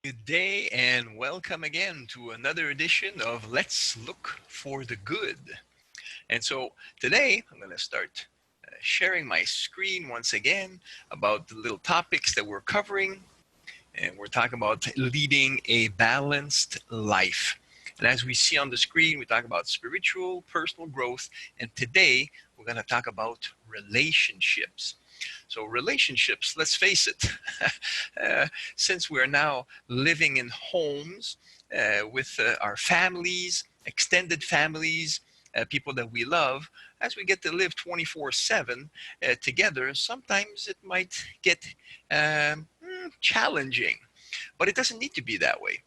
Good day and welcome again to another edition of Let's Look for the Good. And so today I'm going to start sharing my screen once again about the little topics that we're covering. And we're talking about leading a balanced life. And as we see on the screen, we talk about spiritual, personal growth. And today we're going to talk about relationships. So, relationships, let's face it, uh, since we're now living in homes with our families, extended families, people that we love, as we get to live 24/7 together, sometimes it might get challenging, but it doesn't need to be that way.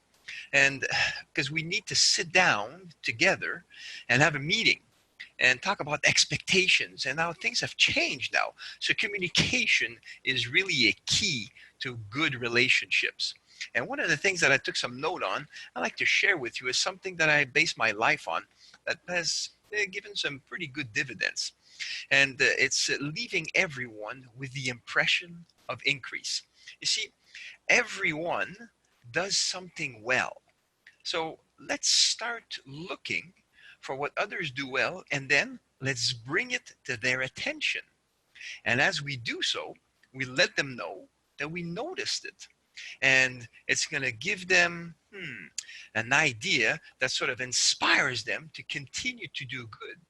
And because we need to sit down together and have a meeting and talk about expectations and how things have changed now. So communication is really a key to good relationships. And one of the things that I took some note on, I like to share with you is something that I base my life on that has given some pretty good dividends. And it's leaving everyone with the impression of increase. You see, everyone does something well. So let's start looking for what others do well, and then let's bring it to their attention. And as we do so, we let them know that we noticed it. And it's going to give them an idea that sort of inspires them to continue to do good.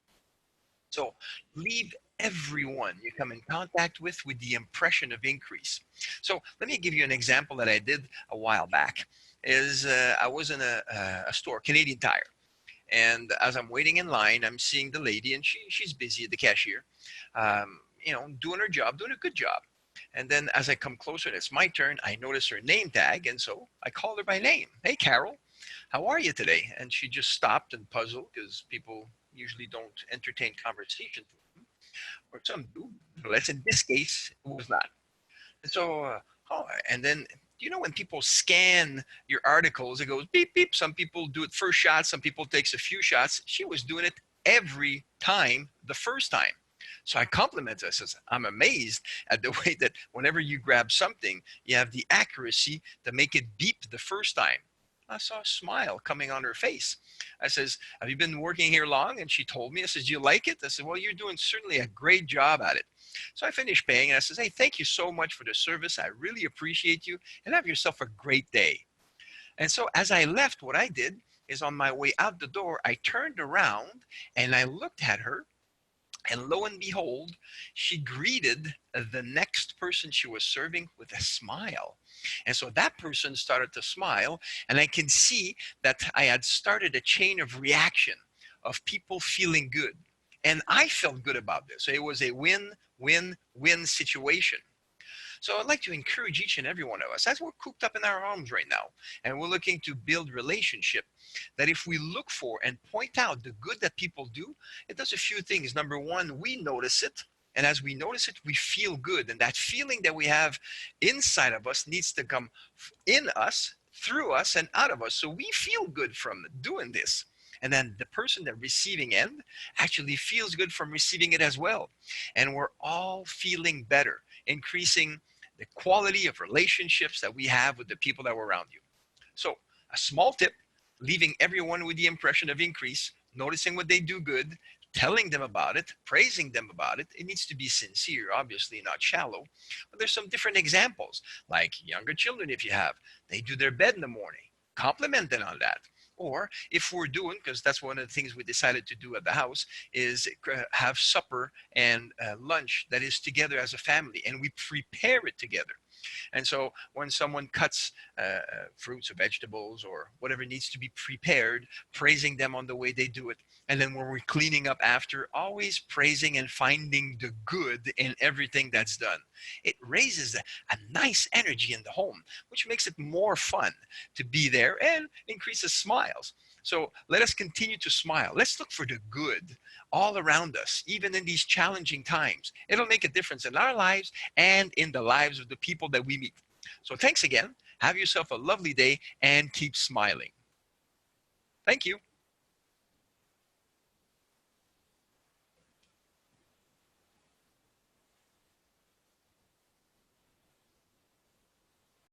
So leave everyone you come in contact with the impression of increase. So let me give you an example that I did a while back. Is I was in a store, Canadian Tire, and as I'm waiting in line, I'm seeing the lady, and she's busy at the cashier, doing her job, doing a good job. And then as I come closer, and it's my turn, I notice her name tag, and so I called her by name. Hey, Carol, how are you today? And she just stopped and puzzled because people usually don't entertain conversation, or some do. Let's in this case, it was not. And so, and then when people scan your articles, it goes beep beep. Some people do it first shot, some people takes a few shots. She was doing it every time the first time. So I compliment her. I says, I'm amazed at the way that whenever you grab something, you have the accuracy to make it beep the first time. I saw a smile coming on her face. I says, have you been working here long? And she told me. I says, do you like it? I said, well, you're doing certainly a great job at it. So I finished paying, and I says, hey, thank you so much for the service. I really appreciate you, and have yourself a great day. And so as I left, what I did is on my way out the door, I turned around and I looked at her, and lo and behold, she greeted the next person she was serving with a smile. And so that person started to smile, and I can see that I had started a chain of reaction of people feeling good. And I felt good about this. So it was a win, win, win situation. So I'd like to encourage each and every one of us, as we're cooped up in our homes right now, and we're looking to build relationship, that if we look for and point out the good that people do, it does a few things. Number one, we notice it. And as we notice it, we feel good. And that feeling that we have inside of us needs to come in us, through us, and out of us. So we feel good from doing this. And then the person, the receiving end, actually feels good from receiving it as well. And we're all feeling better, increasing the quality of relationships that we have with the people that were around you. So, a small tip, leaving everyone with the impression of increase, noticing what they do good, telling them about it, praising them about it. It needs to be sincere, obviously, not shallow. But there's some different examples, like younger children, if you have, they do their bed in the morning. Compliment them on that. Or if we're doing, because that's one of the things we decided to do at the house, is have supper and lunch that is together as a family, and we prepare it together. And so when someone cuts fruits or vegetables or whatever needs to be prepared, praising them on the way they do it. And then when we're cleaning up after, always praising and finding the good in everything that's done. It raises a nice energy in the home, which makes it more fun to be there and increases smiles. So let us continue to smile. Let's look for the good all around us, even in these challenging times. It'll make a difference in our lives and in the lives of the people that we meet. So thanks again. Have yourself a lovely day and keep smiling. Thank you.